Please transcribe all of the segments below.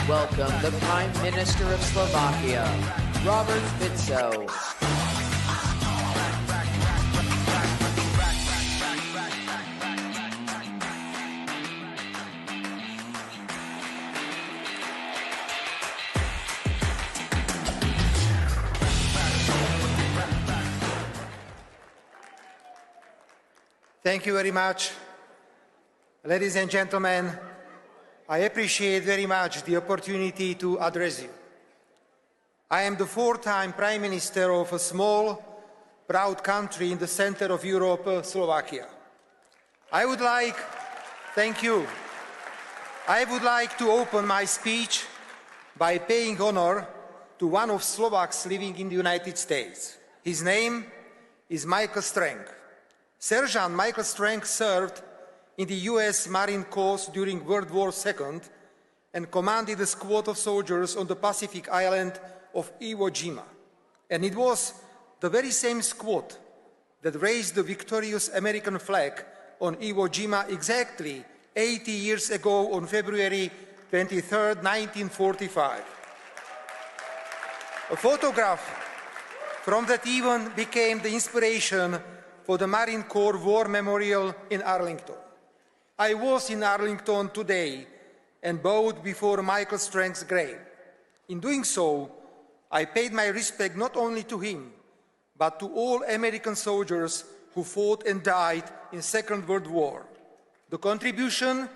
welcome the Prime Minister of Slovakia, Róbert Fico. Thank you very much. Ladies and gentlemen, I appreciate very much the opportunity to address you. I am the fourth-time Prime Minister of a small, proud country in the center of Europe, Slovakia. Thank you. I would like to open my speech by paying honor to one of Slovaks living in the United States. His name is Michael Strang. Sergeant Michael Strang served in the U.S. Marine Corps during World War II and commanded a squad of soldiers on the Pacific island of Iwo Jima. And it was the very same squad that raised the victorious American flag on Iwo Jima exactly 80 years ago on February 23, 1945. A photograph from that event became the inspiration for the Marine Corps War Memorial in Arlington. I was in Arlington today and bowed before Michael Strang's grave. In doing so, I paid my respect not only to him, but to all American soldiers who fought and died in the Second World War. The contribution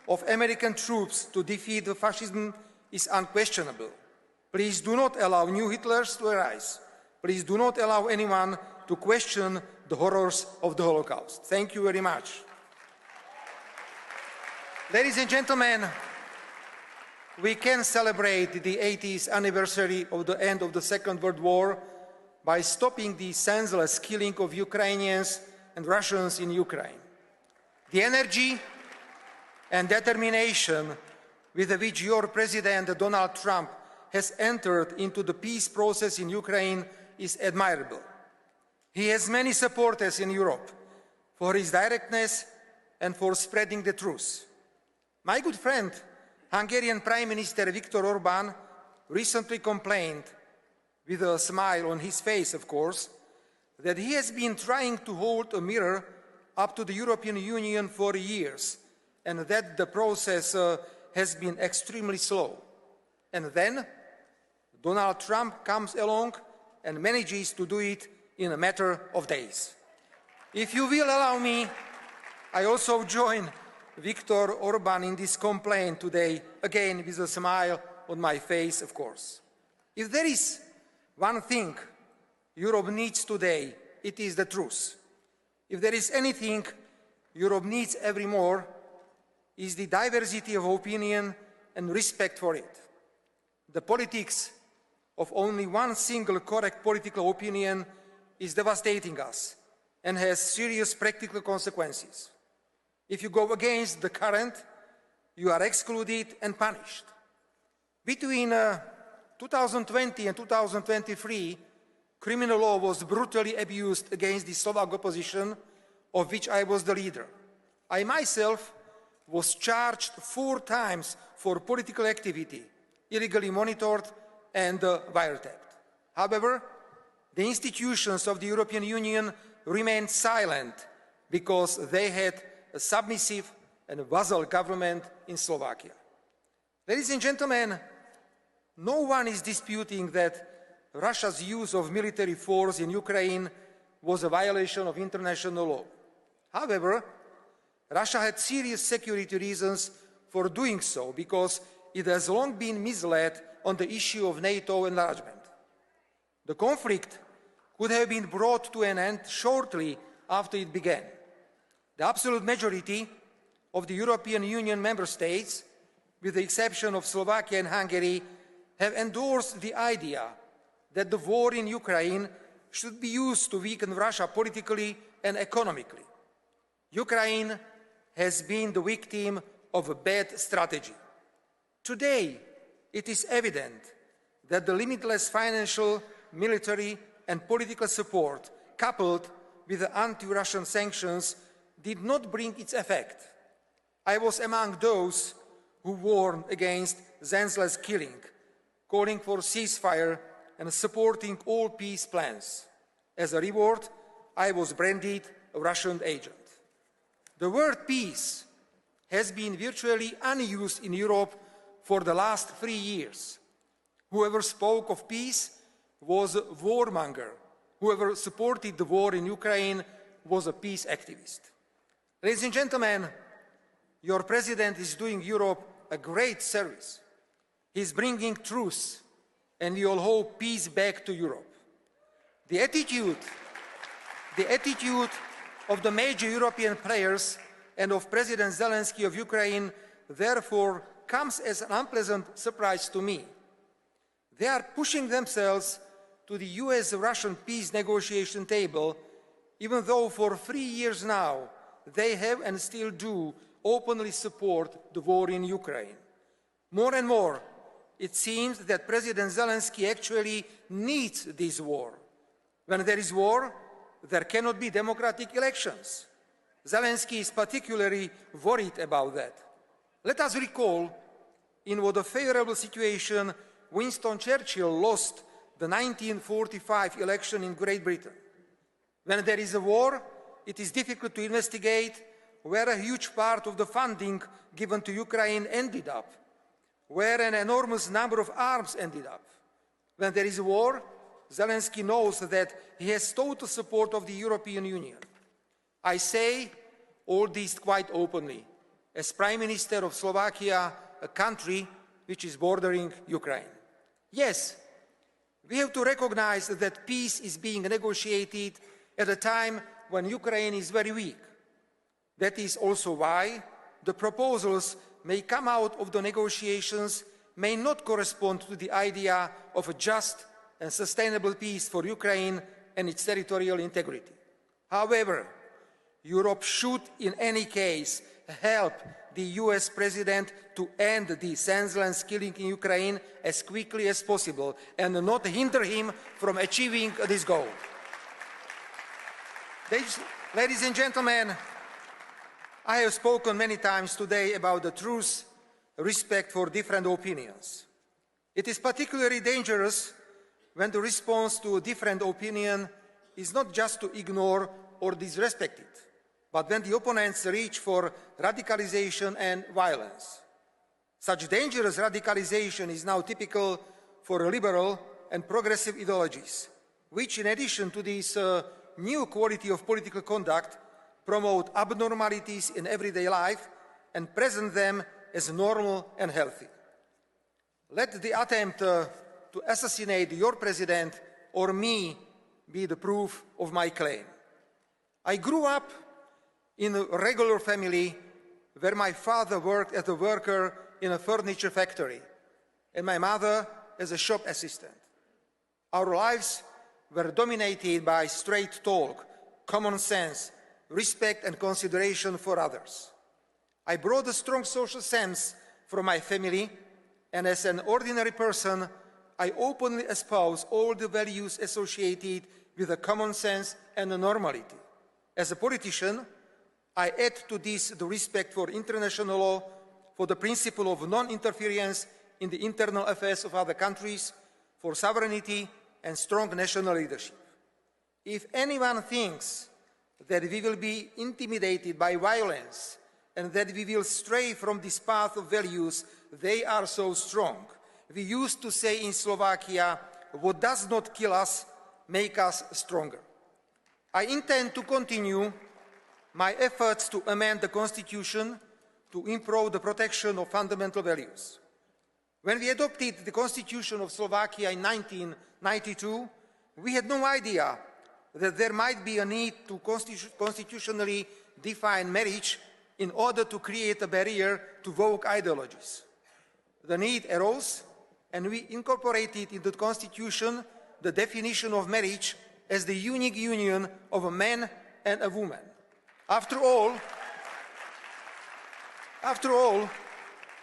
of American troops to defeat the fascism is unquestionable. Please do not allow new Hitlers to arise. Please do not allow anyone to question the horrors of the Holocaust. Thank you very much. Ladies and gentlemen, we can celebrate the 80th anniversary of the end of the Second World War by stopping the senseless killing of Ukrainians and Russians in Ukraine. The energy and determination with which your President Donald Trump has entered into the peace process in Ukraine is admirable. He has many supporters in Europe for his directness and for spreading the truth. My good friend, Hungarian Prime Minister Viktor Orbán, recently complained, with a smile on his face, of course, that he has been trying to hold a mirror up to the European Union for years, and that the process has been extremely slow. And then Donald Trump comes along and manages to do it in a matter of days. If you will allow me, I also join Viktor Orbán in this complaint today, again with a smile on my face, of course. If there is one thing Europe needs today, it is the truth. If there is anything Europe needs every more, is the diversity of opinion and respect for it. The politics of only one single correct political opinion is devastating us and has serious practical consequences. If you go against the current, you are excluded and punished. Between 2020 and 2023, criminal law was brutally abused against the Slovak opposition, of which I was the leader. I myself was charged 4 times for political activity, illegally monitored and wiretapped. However, the institutions of the European Union remained silent because they had a submissive and vassal government in Slovakia. Ladies and gentlemen, no one is disputing that Russia's use of military force in Ukraine was a violation of international law. However, Russia had serious security reasons for doing so because it has long been misled on the issue of NATO enlargement. The conflict could have been brought to an end shortly after it began. The absolute majority of the European Union member states, with the exception of Slovakia and Hungary, have endorsed the idea that the war in Ukraine should be used to weaken Russia politically and economically. Ukraine has been the victim of a bad strategy. Today, it is evident that the limitless financial, military, and political support, coupled with the anti-Russian sanctions, did not bring its effect. I was among those who warned against senseless killing, calling for ceasefire and supporting all peace plans. As a reward, I was branded a Russian agent. The word peace has been virtually unused in Europe for the last 3 years. Whoever spoke of peace was a warmonger. Whoever supported the war in Ukraine was a peace activist. Ladies and gentlemen, your president is doing Europe a great service. He's bringing truth, and we all hope peace back to Europe. The attitude of the major European players and of President Zelensky of Ukraine, therefore, comes as an unpleasant surprise to me. They are pushing themselves to the US-Russian peace negotiation table, even though for 3 years now they have and still do openly support the war in Ukraine. More and more, it seems that President Zelensky actually needs this war. When there is war, there cannot be democratic elections. Zelensky is particularly worried about that. Let us recall in what a favorable situation Winston Churchill lost the 1945 election in Great Britain. When there is a war, it is difficult to investigate where a huge part of the funding given to Ukraine ended up, where an enormous number of arms ended up. When there is a war, Zelensky knows that he has total support of the European Union. I say all this quite openly, as Prime Minister of Slovakia, a country which is bordering Ukraine. Yes, we have to recognize that peace is being negotiated at a time when Ukraine is very weak. That is also why the proposals may come out of the negotiations may not correspond to the idea of a just and sustainable peace for Ukraine and its territorial integrity. However, Europe should in any case help the US president to end the senseless killing in Ukraine as quickly as possible and not hinder him from achieving this goal. Ladies and gentlemen, I have spoken many times today about the truth, respect for different opinions. It is particularly dangerous when the response to a different opinion is not just to ignore or disrespect it, but when the opponents reach for radicalization and violence. Such dangerous radicalization is now typical for liberal and progressive ideologies, which in addition to this new quality of political conduct promote abnormalities in everyday life and present them as normal and healthy. Let the attempt to assassinate your president or me be the proof of my claim. I grew up in a regular family where my father worked as a worker in a furniture factory and my mother as a shop assistant. Our lives were dominated by straight talk, common sense, respect and consideration for others. I brought a strong social sense from my family, and as an ordinary person, I openly espouse all the values associated with a common sense and a normality. As a politician, I add to this the respect for international law, for the principle of non-interference in the internal affairs of other countries, for sovereignty and strong national leadership. If anyone thinks that we will be intimidated by violence and that we will stray from this path of values, they are so strong. We used to say in Slovakia, what does not kill us, make us stronger. I intend to continue my efforts to amend the Constitution to improve the protection of fundamental values. When we adopted the Constitution of Slovakia in 1992, we had no idea that there might be a need to constitutionally define marriage in order to create a barrier to woke ideologies. The need arose, and we incorporated into the Constitution the definition of marriage as the unique union of a man and a woman. After all,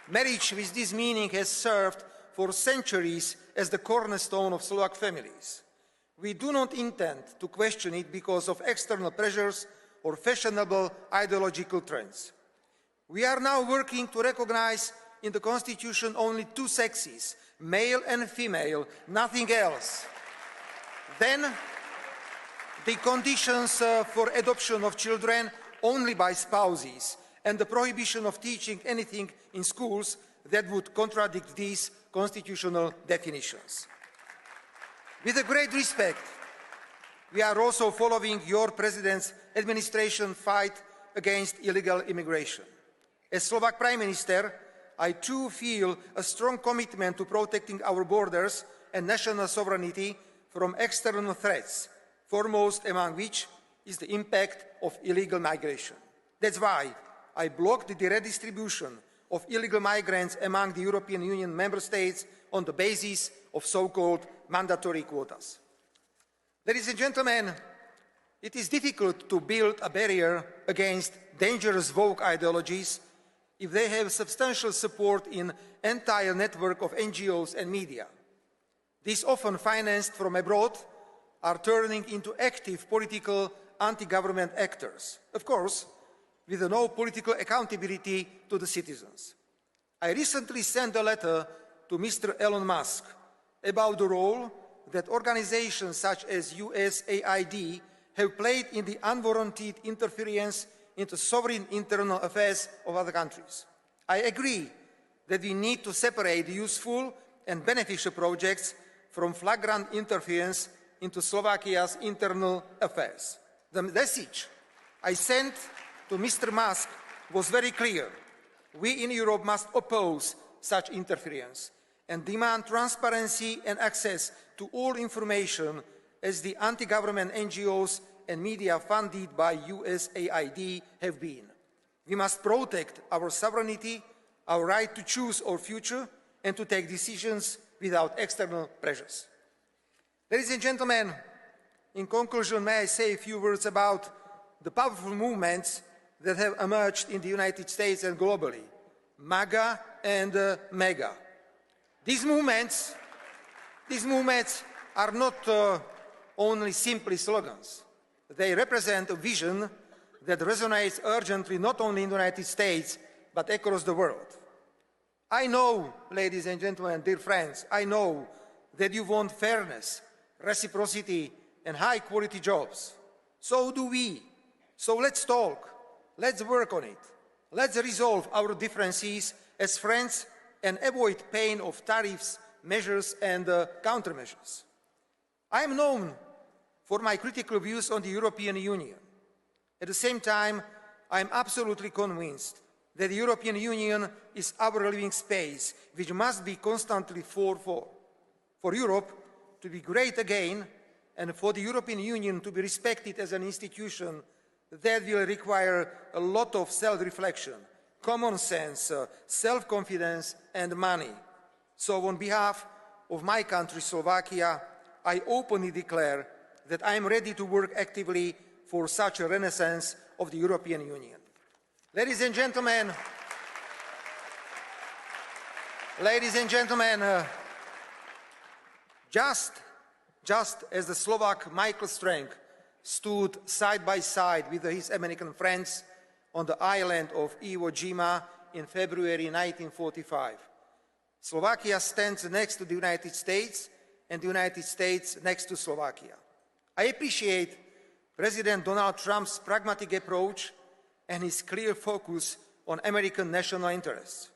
marriage with this meaning has served for centuries as the cornerstone of Slovak families. We do not intend to question it because of external pressures or fashionable ideological trends. We are now working to recognize in the Constitution only two sexes, male and female, nothing else, then the conditions for adoption of children only by spouses, and the prohibition of teaching anything in schools that would contradict these constitutional definitions. With a great respect, we are also following your President's administration fight against illegal immigration. As Slovak Prime Minister, I too feel a strong commitment to protecting our borders and national sovereignty from external threats, foremost among which is the impact of illegal migration. That's why I blocked the redistribution of illegal migrants among the European Union member states on the basis of so-called mandatory quotas. Ladies and gentlemen, it is difficult to build a barrier against dangerous woke ideologies if they have substantial support in an entire network of NGOs and media. These, often financed from abroad, are turning into active political anti-government actors, of course, with no political accountability to the citizens. I recently sent a letter to Mr. Elon Musk about the role that organizations such as USAID have played in the unwarranted interference into sovereign internal affairs of other countries. I agree that we need to separate useful and beneficial projects from flagrant interference into Slovakia's internal affairs. The message I sent to Mr. Musk was very clear. We in Europe must oppose such interference and demand transparency and access to all information as the anti-government NGOs and media funded by USAID have been. We must protect our sovereignty, our right to choose our future, and to take decisions without external pressures. Ladies and gentlemen, in conclusion, may I say a few words about the powerful movements that have emerged in the United States and globally, MAGA and MEGA. These movements are not only simply slogans. They represent a vision that resonates urgently not only in the United States, but across the world. I know, ladies and gentlemen, dear friends, I know that you want fairness, reciprocity, and high-quality jobs. So do we. So let's talk. Let's work on it. Let's resolve our differences as friends and avoid pain of tariffs, measures, and countermeasures. I am known for my critical views on the European Union. At the same time, I am absolutely convinced that the European Union is our living space, which must be constantly fought for. For Europe to be great again, and for the European Union to be respected as an institution, that will require a lot of self-reflection, common sense, self-confidence, and money. So on behalf of my country, Slovakia, I openly declare that I am ready to work actively for such a renaissance of the European Union. Ladies and gentlemen, just as the Slovak Michael Strank stood side by side with his American friends on the island of Iwo Jima in February 1945, Slovakia stands next to the United States and the United States next to Slovakia. I appreciate President Donald Trump's pragmatic approach and his clear focus on American national interests.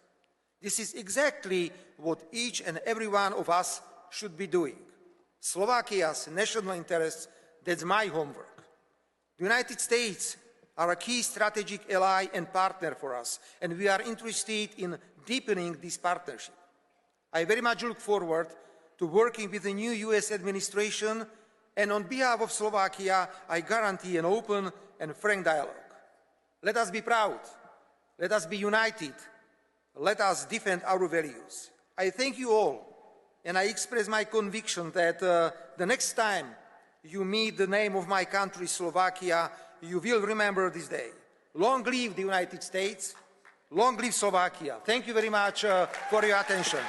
This is exactly what each and every one of us should be doing. Slovakia's national interests, that's my homework. The United States are a key strategic ally and partner for us, and we are interested in deepening this partnership. I very much look forward to working with the new US administration, and on behalf of Slovakia, I guarantee an open and frank dialogue. Let us be proud. Let us be united. Let us defend our values. I thank you all, and I express my conviction that the next time you meet the name of my country, Slovakia, you will remember this day. Long live the United States. Long live Slovakia. Thank you very much for your attention.